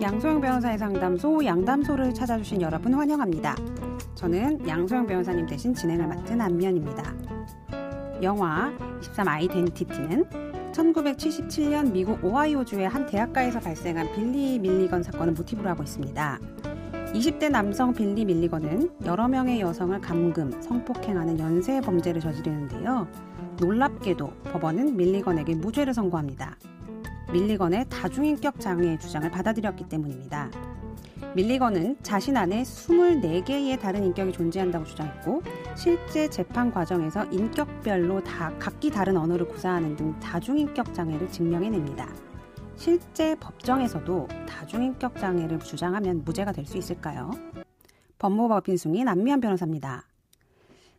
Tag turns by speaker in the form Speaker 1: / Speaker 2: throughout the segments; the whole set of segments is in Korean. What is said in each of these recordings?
Speaker 1: 양소영 변호사의 상담소 양담소를 찾아주신 여러분 환영합니다. 저는 양소영 변호사님 대신 진행을 맡은 안면입니다. 영화 23 아이덴티티는 1977년 미국 오하이오주의 한 대학가에서 발생한 빌리 밀리건 사건을 모티브로 하고 있습니다. 20대 남성 빌리 밀리건은 여러 명의 여성을 감금, 성폭행하는 연쇄 범죄를 저지르는데요. 놀랍게도 법원은 밀리건에게 무죄를 선고합니다. 밀리건의 다중인격 장애 주장을 받아들였기 때문입니다. 밀리건은 자신 안에 24개의 다른 인격이 존재한다고 주장했고, 실제 재판 과정에서 인격별로 각기 다른 언어를 구사하는 등 다중인격 장애를 증명해냅니다. 실제 법정에서도 다중인격 장애를 주장하면 무죄가 될 수 있을까요? 법무법 빈숭이 남미한 변호사입니다.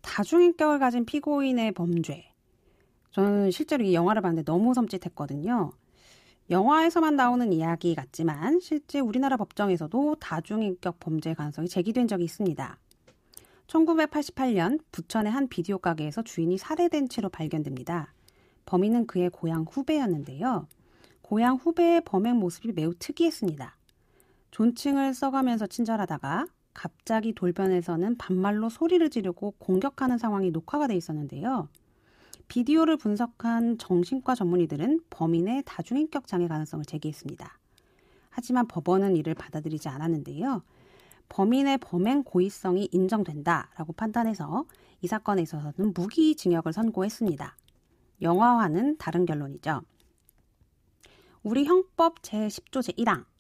Speaker 1: 다중인격을 가진 피고인의 범죄. 저는 실제로 이 영화를 봤는데 너무 섬찟했거든요. 영화에서만 나오는 이야기 같지만 실제 우리나라 법정에서도 다중인격 범죄 가능성이 제기된 적이 있습니다. 1988년 부천의 한 비디오 가게에서 주인이 살해된 채로 발견됩니다. 범인은 그의 고향 후배였는데요. 고향 후배의 범행 모습이 매우 특이했습니다. 존칭을 써가면서 친절하다가 갑자기 돌변해서는 반말로 소리를 지르고 공격하는 상황이 녹화가 돼 있었는데요. 비디오를 분석한 정신과 전문의들은 범인의 다중인격 장애 가능성을 제기했습니다. 하지만 법원은 이를 받아들이지 않았는데요. 범인의 범행 고의성이 인정된다라고 판단해서 이 사건에 있어서는 무기징역을 선고했습니다. 영화화는 다른 결론이죠. 우리 형법 제10조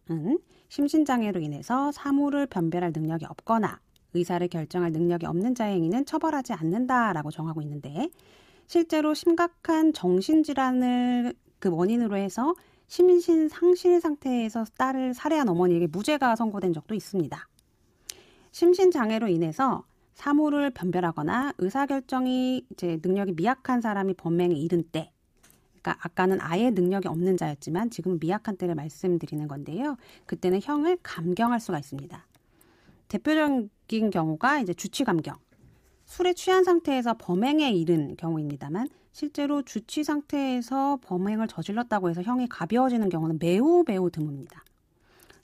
Speaker 1: 제1항은 심신장애로 인해서 사물을 변별할 능력이 없거나 의사를 결정할 능력이 없는 자의 행위는 처벌하지 않는다라고 정하고 있는데, 실제로 심각한 정신질환을 그 원인으로 해서 심신 상실 상태에서 딸을 살해한 어머니에게 무죄가 선고된 적도 있습니다. 심신장애로 인해서 사물을 변별하거나 의사결정이 능력이 미약한 사람이 범행에 이른 때, 그러니까 아까는 아예 능력이 없는 자였지만 지금은 미약한 때를 말씀드리는 건데요. 그때는 형을 감경할 수가 있습니다. 대표적인 경우가 주치감경. 술에 취한 상태에서 범행에 이른 경우입니다만, 실제로 주치 상태에서 범행을 저질렀다고 해서 형이 가벼워지는 경우는 매우 드뭅니다.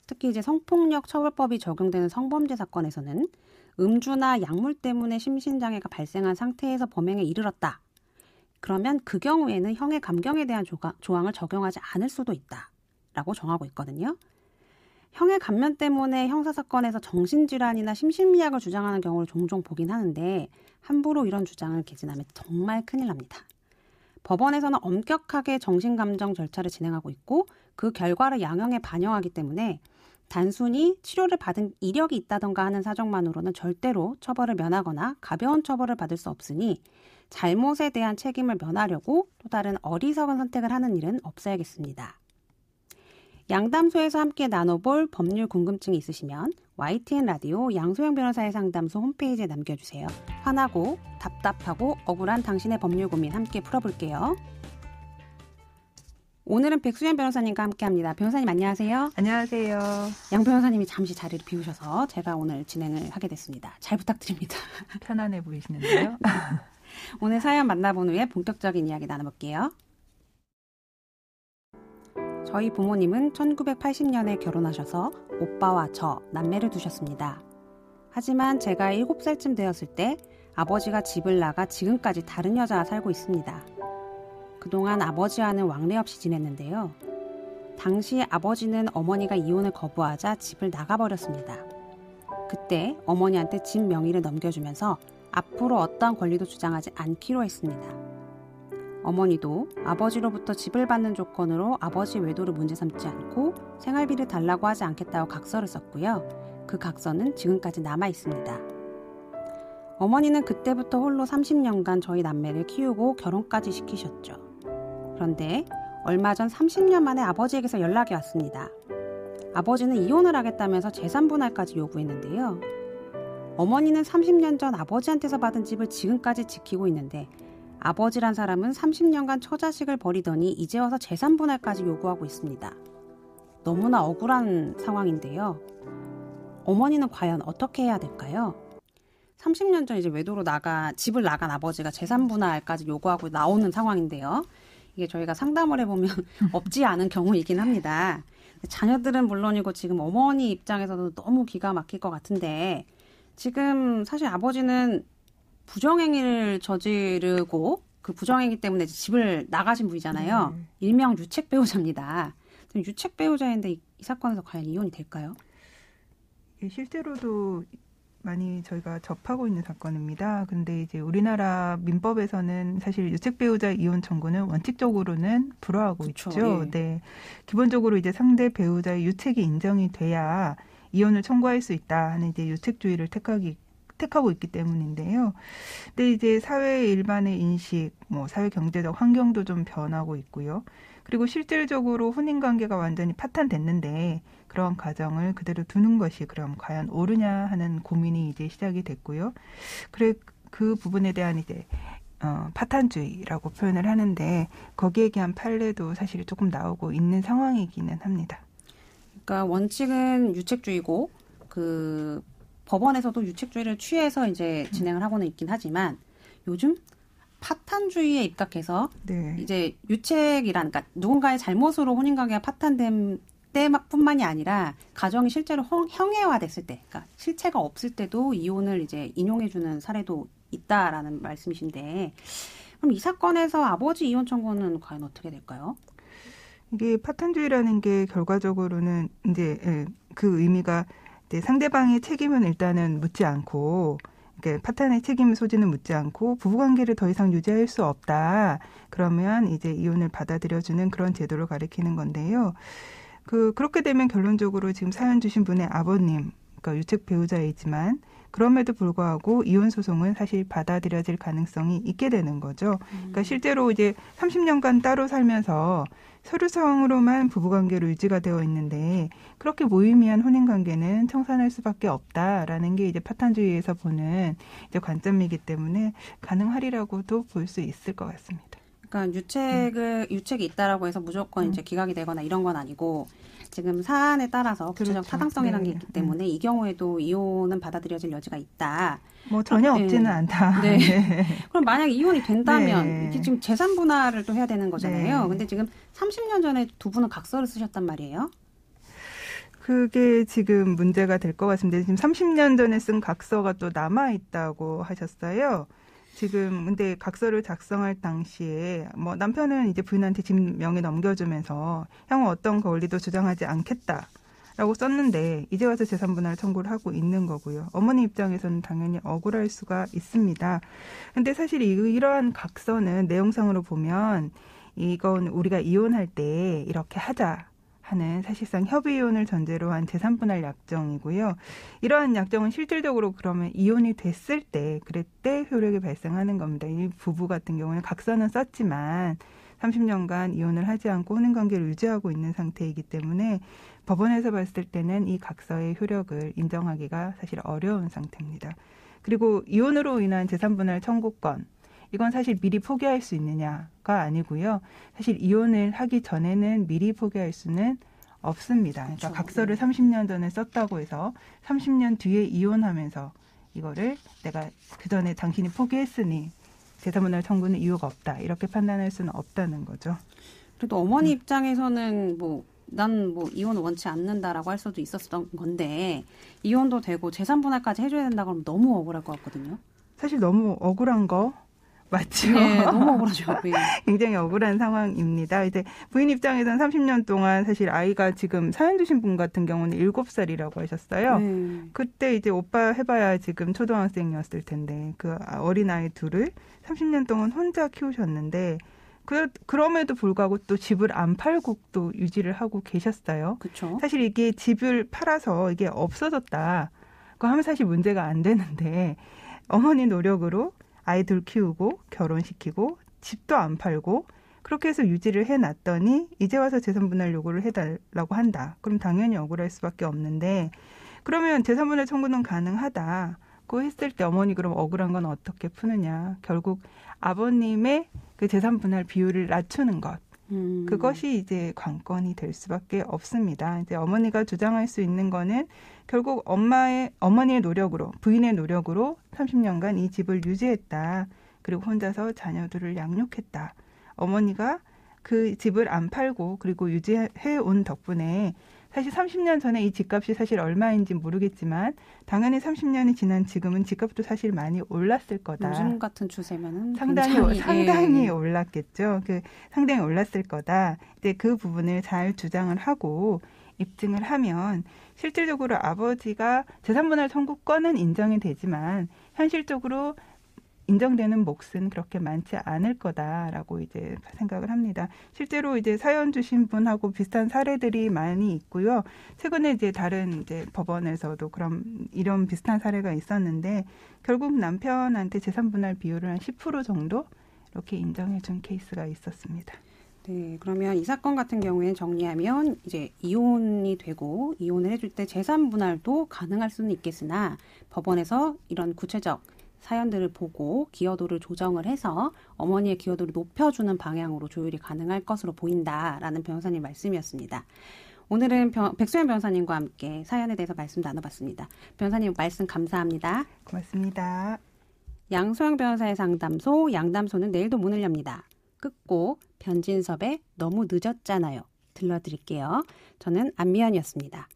Speaker 1: 특히 성폭력 처벌법이 적용되는 성범죄 사건에서는 음주나 약물 때문에 심신장애가 발생한 상태에서 범행에 이르렀다. 그러면 그 경우에는 형의 감경에 대한 조항을 적용하지 않을 수도 있다라고 정하고 있거든요. 형의 감면 때문에 형사사건에서 정신질환이나 심신미약을 주장하는 경우를 종종 보긴 하는데, 함부로 이런 주장을 개진하면 정말 큰일 납니다. 법원에서는 엄격하게 정신감정 절차를 진행하고 있고, 그 결과를 양형에 반영하기 때문에 단순히 치료를 받은 이력이 있다던가 하는 사정만으로는 절대로 처벌을 면하거나 가벼운 처벌을 받을 수 없으니, 잘못에 대한 책임을 면하려고 또 다른 어리석은 선택을 하는 일은 없어야겠습니다. 양담소에서 함께 나눠볼 법률 궁금증이 있으시면 YTN 라디오 양소영 변호사의 상담소 홈페이지에 남겨주세요. 화나고 답답하고 억울한 당신의 법률 고민 함께 풀어볼게요. 오늘은 백수연 변호사님과 함께합니다. 변호사님 안녕하세요.
Speaker 2: 안녕하세요.
Speaker 1: 양 변호사님이 잠시 자리를 비우셔서 제가 오늘 진행을 하게 됐습니다. 잘 부탁드립니다.
Speaker 2: 편안해 보이시는데요.
Speaker 1: 오늘 사연 만나본 후에 본격적인 이야기 나눠볼게요. 저희 부모님은 1980년에 결혼하셔서 오빠와 저, 남매를 두셨습니다. 하지만 제가 7살쯤 되었을 때 아버지가 집을 나가 지금까지 다른 여자와 살고 있습니다. 그동안 아버지와는 왕래 없이 지냈는데요. 당시 아버지는 어머니가 이혼을 거부하자 집을 나가버렸습니다. 그때 어머니한테 집 명의를 넘겨주면서 앞으로 어떠한 권리도 주장하지 않기로 했습니다. 어머니도 아버지로부터 집을 받는 조건으로 아버지 외도를 문제 삼지 않고 생활비를 달라고 하지 않겠다고 각서를 썼고요. 그 각서는 지금까지 남아 있습니다. 어머니는 그때부터 홀로 30년간 저희 남매를 키우고 결혼까지 시키셨죠. 그런데 얼마 전 30년 만에 아버지에게서 연락이 왔습니다. 아버지는 이혼을 하겠다면서 재산 분할까지 요구했는데요. 어머니는 30년 전 아버지한테서 받은 집을 지금까지 지키고 있는데, 아버지란 사람은 30년간 처자식을 버리더니 이제 와서 재산 분할까지 요구하고 있습니다. 너무나 억울한 상황인데요. 어머니는 과연 어떻게 해야 될까요? 30년 전 외도로 집을 나간 아버지가 재산 분할까지 요구하고 나오는 상황인데요. 이게 저희가 상담을 해보면 없지 않은 경우이긴 합니다. 자녀들은 물론이고 지금 어머니 입장에서도 너무 기가 막힐 것 같은데 지금 사실 아버지는 부정행위를 저지르고 그 부정행위 때문에 집을 나가신 분이잖아요. 일명 유책 배우자입니다. 유책 배우자인데 이 사건에서 과연 이혼이 될까요?
Speaker 2: 실제로도 많이 저희가 접하고 있는 사건입니다. 근데 이제 우리나라 민법에서는 사실 유책 배우자 이혼 청구는 원칙적으로는 불허하고
Speaker 1: 그쵸,
Speaker 2: 있죠.
Speaker 1: 예.
Speaker 2: 네. 기본적으로 이제 상대 배우자의 유책이 인정이 돼야 이혼을 청구할 수 있다 하는 이제 유책주의를 택하고 있기 때문인데요. 근데 이제 사회 일반의 인식, 사회 경제적 환경도 좀 변하고 있고요. 그리고 실질적으로 혼인 관계가 완전히 파탄됐는데 그런 가정을 그대로 두는 것이 그럼 과연 옳으냐 하는 고민이 이제 시작이 됐고요. 그래 그 부분에 대한 이제 파탄주의라고 표현을 하는데 거기에 대한 판례도 사실 조금 나오고 있는 상황이기는 합니다.
Speaker 1: 그러니까 원칙은 유책주의고 그 법원에서도 유책주의를 취해서 이제 진행을 하고는 있긴 하지만 요즘 파탄주의에 입각해서
Speaker 2: 네.
Speaker 1: 이제 유책이란 그러니까 누군가의 잘못으로 혼인관계가 파탄된 때뿐만이 아니라 가정이 실제로 형해화됐을 때, 그러니까 실체가 없을 때도 이혼을 이제 인용해주는 사례도 있다라는 말씀이신데, 그럼 이 사건에서 아버지 이혼 청구는 과연 어떻게 될까요?
Speaker 2: 이게 파탄주의라는 게 결과적으로는 이제 그 의미가 이제 상대방의 책임은 일단은 묻지 않고, 그러니까 파탄의 책임 소지는 묻지 않고 부부관계를 더 이상 유지할 수 없다. 그러면 이제 이혼을 받아들여주는 그런 제도를 가리키는 건데요. 그렇게 되면 결론적으로 지금 사연 주신 분의 아버님, 그러니까 유책 배우자이지만 그럼에도 불구하고 이혼 소송은 사실 받아들여질 가능성이 있게 되는 거죠. 그러니까 실제로 이제 30년간 따로 살면서 서류상으로만 부부관계로 유지가 되어 있는데 그렇게 무의미한 혼인관계는 청산할 수밖에 없다라는 게 이제 파탄주의에서 보는 이제 관점이기 때문에 가능하리라고도 볼 수 있을 것 같습니다.
Speaker 1: 그러니까 유책이 있다라고 해서 무조건 이제 기각이 되거나 이런 건 아니고 지금 사안에 따라서 구체적
Speaker 2: 그렇죠.
Speaker 1: 타당성이라는
Speaker 2: 네.
Speaker 1: 게 있기 때문에 이 경우에도 이혼은 받아들여질 여지가 있다.
Speaker 2: 전혀 없지는 않다.
Speaker 1: 네.
Speaker 2: 네.
Speaker 1: 그럼 만약에 이혼이 된다면
Speaker 2: 네.
Speaker 1: 이게 지금 재산 분할을 또 해야 되는 거잖아요.
Speaker 2: 네.
Speaker 1: 근데 지금 30년 전에 두 분은 각서를 쓰셨단 말이에요.
Speaker 2: 그게 지금 문제가 될 것 같습니다. 지금 30년 전에 쓴 각서가 또 남아 있다고 하셨어요. 지금 근데 각서를 작성할 당시에 남편은 이제 부인한테 집 명의 넘겨주면서 향후 어떤 권리도 주장하지 않겠다라고 썼는데 이제 와서 재산 분할 청구를 하고 있는 거고요. 어머니 입장에서는 당연히 억울할 수가 있습니다. 근데 사실 이러한 각서는 내용상으로 보면 이건 우리가 이혼할 때 이렇게 하자 하는 사실상 협의 이혼을 전제로 한 재산 분할 약정이고요. 이러한 약정은 실질적으로 그러면 이혼이 됐을 때 그때 효력이 발생하는 겁니다. 이 부부 같은 경우는 각서는 썼지만 30년간 이혼을 하지 않고 혼인관계를 유지하고 있는 상태이기 때문에 법원에서 봤을 때는 이 각서의 효력을 인정하기가 사실 어려운 상태입니다. 그리고 이혼으로 인한 재산 분할 청구권 이건 사실 미리 포기할 수 있느냐가 아니고요. 사실 이혼을 하기 전에는 미리 포기할 수는 없습니다. 그러니까
Speaker 1: 그렇죠.
Speaker 2: 각서를 30년 전에 썼다고 해서 30년 뒤에 이혼하면서 이거를 내가 그전에 당신이 포기했으니 재산분할 청구는 이유가 없다. 이렇게 판단할 수는 없다는 거죠.
Speaker 1: 그래도 어머니 입장에서는 난 이혼을 원치 않는다라고 할 수도 있었던 건데 이혼도 되고 재산 분할까지 해줘야 된다고 하면 너무 억울할 것 같거든요.
Speaker 2: 사실 너무 억울한 거 맞죠?
Speaker 1: 네, 너무 억울하죠. 네.
Speaker 2: 굉장히 억울한 상황입니다. 이제 부인 입장에서는 30년 동안 사실 아이가 지금 사연 주신 분 같은 경우는 7살이라고 하셨어요.
Speaker 1: 네.
Speaker 2: 그때 이제 오빠 해봐야 지금 초등학생이었을 텐데 그 어린아이 둘을 30년 동안 혼자 키우셨는데 그럼에도 불구하고 또 집을 안 팔고 또 유지를 하고 계셨어요.
Speaker 1: 그렇죠.
Speaker 2: 사실 이게 집을 팔아서 이게 없어졌다. 그거 하면 사실 문제가 안 되는데 어머니 노력으로 아이들 키우고 결혼시키고 집도 안 팔고 그렇게 해서 유지를 해놨더니 이제 와서 재산분할 요구를 해달라고 한다. 그럼 당연히 억울할 수밖에 없는데 그러면 재산분할 청구는 가능하다고 했을 때 어머니 그럼 억울한 건 어떻게 푸느냐. 결국 아버님의 그 재산분할 비율을 낮추는 것. 그것이 이제 관건이 될 수밖에 없습니다. 이제 어머니가 주장할 수 있는 거는 결국 어머니의 노력으로, 부인의 노력으로 30년간 이 집을 유지했다. 그리고 혼자서 자녀들을 양육했다. 어머니가 그 집을 안 팔고 그리고 유지해 온 덕분에 사실 30년 전에 이 집값이 사실 얼마인지 모르겠지만 당연히 30년이 지난 지금은 집값도 사실 많이 올랐을 거다.
Speaker 1: 요즘 같은 추세면은
Speaker 2: 상당히 올랐겠죠. 상당히 올랐을 거다. 근데 그 부분을 잘 주장을 하고 입증을 하면 실질적으로 아버지가 재산분할 청구권은 인정이 되지만 현실적으로 인정되는 몫은 그렇게 많지 않을 거다라고 이제 생각을 합니다. 실제로 이제 사연 주신 분하고 비슷한 사례들이 많이 있고요. 최근에 이제 다른 이제 법원에서도 이런 비슷한 사례가 있었는데 결국 남편한테 재산분할 비율을 한 10% 정도 이렇게 인정해 준 케이스가 있었습니다.
Speaker 1: 네, 그러면 이 사건 같은 경우에는 정리하면 이제 이혼이 되고 이혼을 해줄 때 재산 분할도 가능할 수는 있겠으나 법원에서 이런 구체적 사연들을 보고 기여도를 조정을 해서 어머니의 기여도를 높여주는 방향으로 조율이 가능할 것으로 보인다라는 변호사님 말씀이었습니다. 오늘은 백수연 변호사님과 함께 사연에 대해서 말씀 나눠봤습니다. 변호사님 말씀 감사합니다.
Speaker 2: 고맙습니다.
Speaker 1: 양소영 변호사의 상담소, 양담소는 내일도 문을 엽니다. 끝곡 변진섭의 너무 늦었잖아요. 들려드릴게요. 저는 안미연이었습니다.